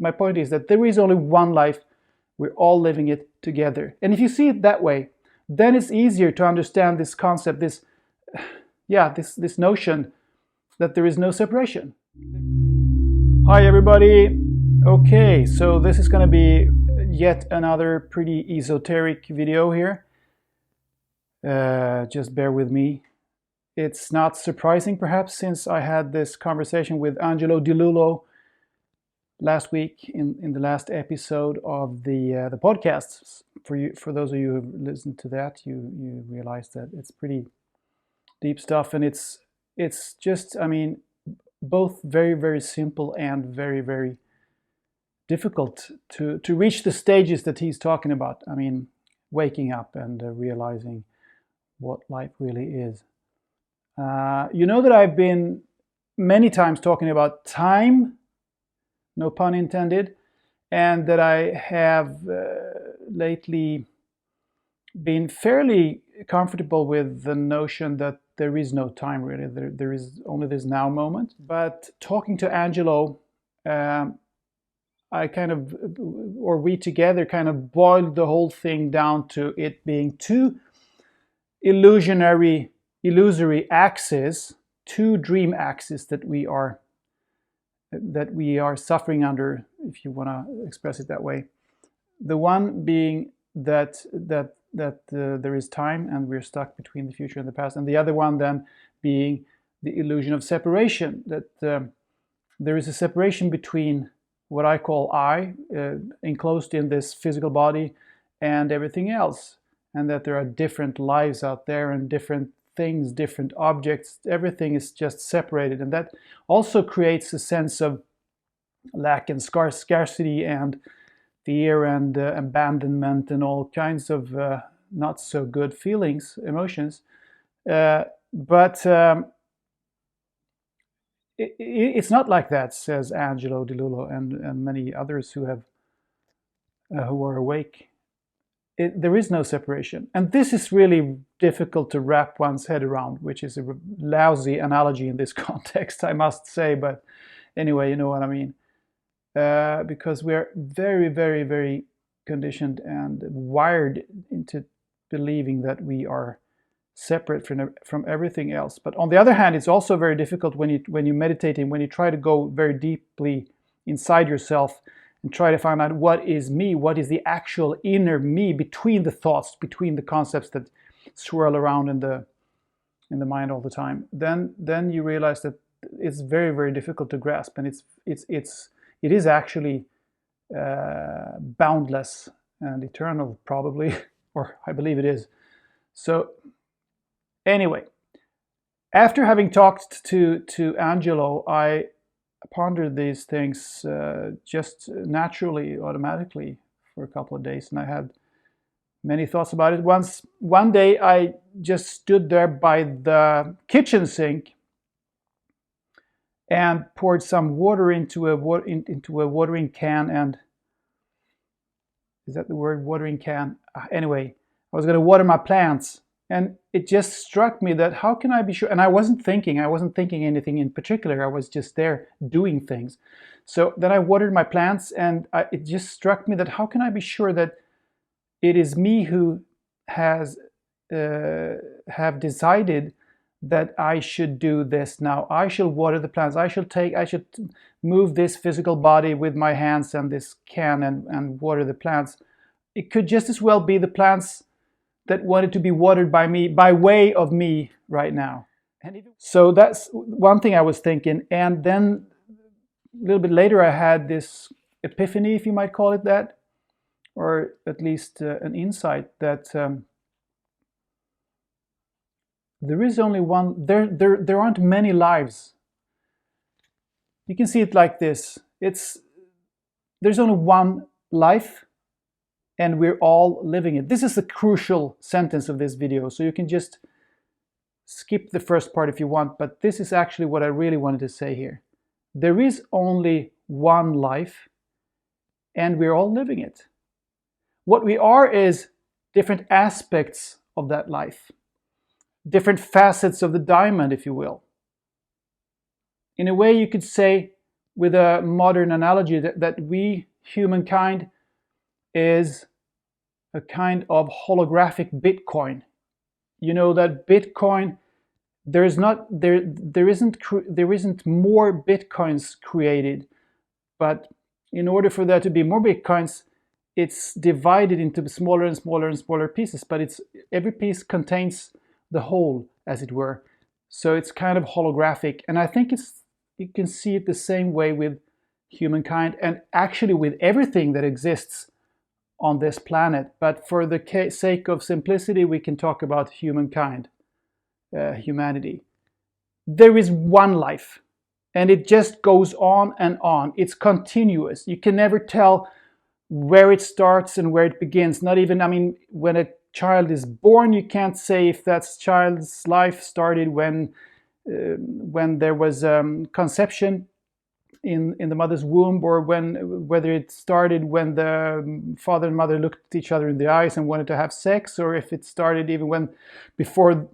my point is that there is only one life. We're all living it together. And if you see it that way, then it's easier to understand this concept, this notion that there is no separation. Hi everybody. Okay, so this is going to be yet another pretty esoteric video here. Just bear with me. It's not surprising perhaps, since I had this conversation with Angelo Di Lullo last week in the last episode of the podcast. For those of you who have listened to that, you realize that it's pretty deep stuff, and it's just, I mean, both very, very simple and very, very difficult to reach the stages that he's talking about. I mean, waking up and realizing what life really is. You know that I've been many times talking about time, no pun intended, and that I have lately been fairly comfortable with the notion that there is no time really. There is only this now moment. But talking to Angelo, I kind of, or we together kind of boiled the whole thing down to it being two illusory axes, two dream axes that we are suffering under, if you want to express it that way. The one being that there is time and we're stuck between the future and the past, and the other one then being the illusion of separation, that there is a separation between what I call I, enclosed in this physical body, and everything else, and that there are different lives out there and different things, different objects. Everything is just separated, and that also creates a sense of lack and scarcity and fear and abandonment and all kinds of not so good feelings, emotions. But it's not like that, says Angelo Di Lullo and many others who are awake. There is no separation. And this is really difficult to wrap one's head around, which is a lousy analogy in this context, I must say. But anyway, you know what I mean. Because we're very, very, very conditioned and wired into believing that we are separate from everything else. But on the other hand, it's also very difficult when you meditate and when you try to go very deeply inside yourself and try to find out what is me, what is the actual inner me between the thoughts, between the concepts that swirl around in the mind all the time. Then you realize that it's very, very difficult to grasp, and it is actually boundless and eternal, probably, or I believe it is. So anyway, after having talked to Angelo, I pondered these things just naturally, automatically, for a couple of days, and I had many thoughts about it. One day I just stood there by the kitchen sink and poured some water into a watering can, and is that the word, watering can? Anyway, I was going to water my plants, and it just struck me that how can I be sure? And I wasn't thinking anything in particular. I was just there doing things. So then I watered my plants, and it just struck me that how can I be sure that it is me who have decided that I should do this now. I shall water the plants. I should move this physical body with my hands and this can and water the plants. It could just as well be the plants that wanted to be watered by me, by way of me right now. So that's one thing I was thinking. And then a little bit later I had this epiphany, if you might call it that, or at least an insight that there is only one, there aren't many lives. You can see it like this. There's only one life, and we're all living it. This is the crucial sentence of this video, so you can just skip the first part if you want, but this is actually what I really wanted to say here. There is only one life, and we're all living it. What we are is different aspects of that life. Different facets of the diamond, if you will. In a way, you could say with a modern analogy that we, humankind, is a kind of holographic Bitcoin. You know that Bitcoin, there isn't more Bitcoins created, but in order for there to be more Bitcoins, it's divided into smaller and smaller and smaller pieces, but every piece contains the whole, as it were. So it's kind of holographic, and I think you can see it the same way with humankind, and actually with everything that exists on this planet. But for the sake of simplicity, we can talk about humankind, humanity. There is one life, and it just goes on and on. It's continuous. You can never tell where it starts and where it begins. Not even, I mean, when a child is born, you can't say if that child's life started when there was conception in the mother's womb, or whether it started when the father and mother looked at each other in the eyes and wanted to have sex, or if it started even before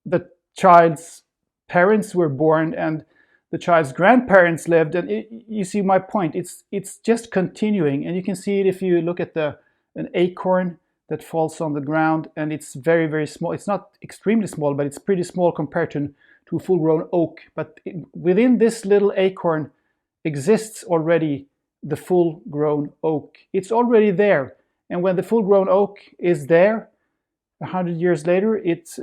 the child's parents were born and the child's grandparents lived. And you see my point. It's just continuing, and you can see it if you look at an acorn that falls on the ground, and it's very, very small. It's not extremely small, but it's pretty small compared to a full-grown oak. But within this little acorn exists already the full-grown oak. It's already there, and when the full-grown oak is there, 100 years later, it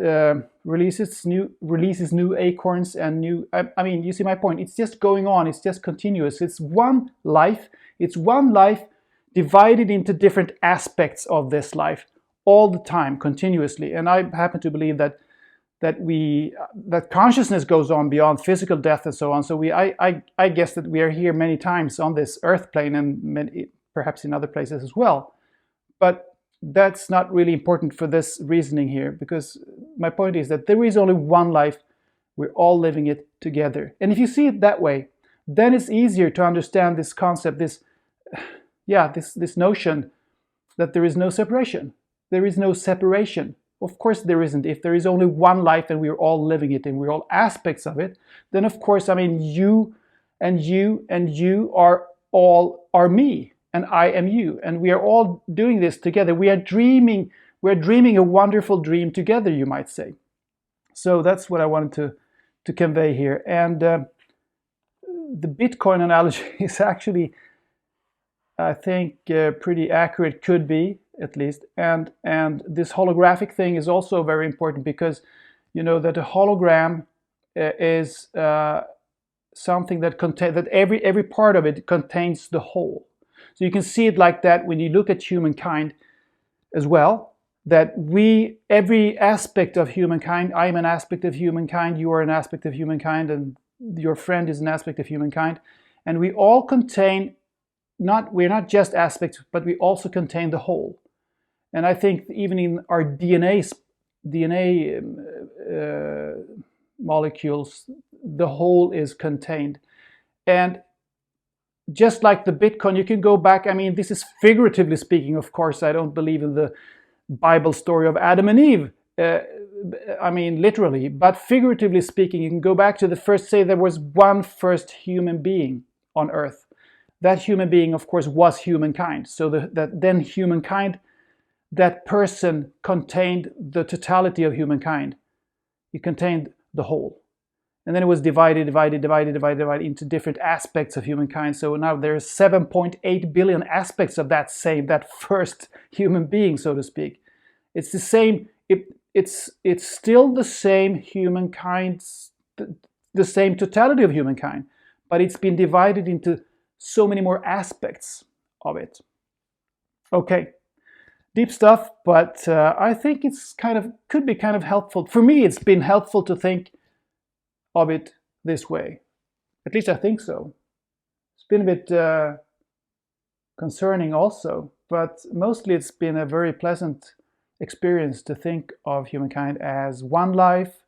releases new acorns and new. I mean, you see my point. It's just going on. It's just continuous. It's one life. It's one life divided into different aspects of this life all the time, continuously. And I happen to believe that consciousness goes on beyond physical death and so on. So I guess that we are here many times on this earth plane, and perhaps in other places as well. But that's not really important for this reasoning here, because my point is that there is only one life. We're all living it together. And if you see it that way, then it's easier to understand this concept, this notion that there is no separation. There is no separation. Of course there isn't. If there is only one life and we're all living it and we're all aspects of it, then of course, I mean, you and you and you are me, and I am you, and we are all doing this together. We're dreaming a wonderful dream together, you might say. So that's what I wanted to convey here. And the Bitcoin analogy is actually, I think, pretty accurate, could be at least. And this holographic thing is also very important, because you know that a hologram is something that every part of it contains the whole. So you can see it like that when you look at humankind as well, that every aspect of humankind, I am an aspect of humankind, you are an aspect of humankind, and your friend is an aspect of humankind. And we all contain, we're not just aspects, but we also contain the whole. And I think even in our DNA molecules, the whole is contained. And just like the Bitcoin, you can go back. I mean, this is figuratively speaking, of course. I don't believe in the Bible story of Adam and Eve. I mean, literally. But figuratively speaking, you can go back to there was one first human being on Earth. That human being, of course, was humankind. So then humankind, that person contained the totality of humankind. It contained the whole. And then it was divided into different aspects of humankind. So now there's 7.8 billion aspects of that first human being, so to speak. It's the same. It's still the same humankind, the same totality of humankind, but it's been divided into so many more aspects of it. Okay, deep stuff, but I think it's could be kind of helpful. For me, it's been helpful to think of it this way. At least I think so. It's been a bit concerning also, but mostly it's been a very pleasant experience to think of humankind as one life,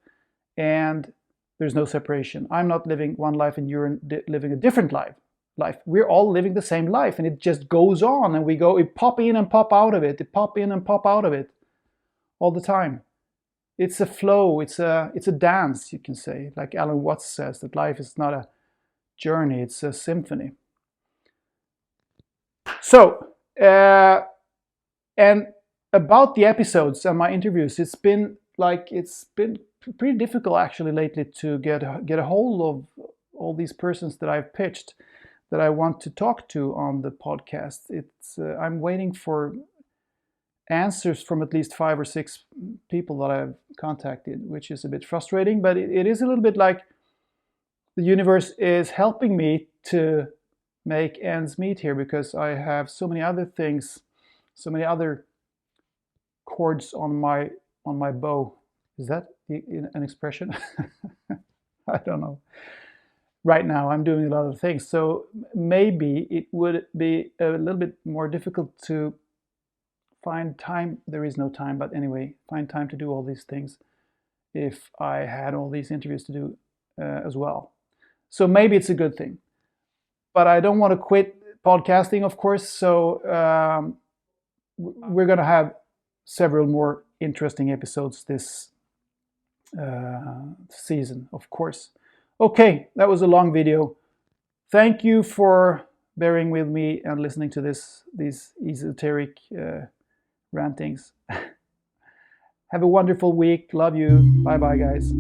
and there's no separation. I'm not living one life and you're living a different life. We're all living the same life, and it just goes on, and we pop in and pop out of it. It pop in and pop out of it all the time. It's a flow. It's a dance, you can say. Like Alan Watts says, that life is not journey. It's a symphony. So, and about the episodes and my interviews, it's been pretty difficult actually lately to get a hold of all these persons that I've pitched that I want to talk to on the podcast. I'm waiting for answers from at least 5 or 6 people that I've contacted, which is a bit frustrating, but it is a little bit like the universe is helping me to make ends meet here, because I have so many other things, so many other chords on my bow. Is that an expression? I don't know. Right now I'm doing a lot of things, so maybe it would be a little bit more difficult to find time. There is no time, but anyway, find time to do all these things if I had all these interviews to do as well. So maybe it's a good thing, but I don't want to quit podcasting, of course. So we're going to have several more interesting episodes this season, of course. Okay, that was a long video. Thank you for bearing with me and listening to these esoteric rantings. Have a wonderful week. Love you. Bye bye, guys.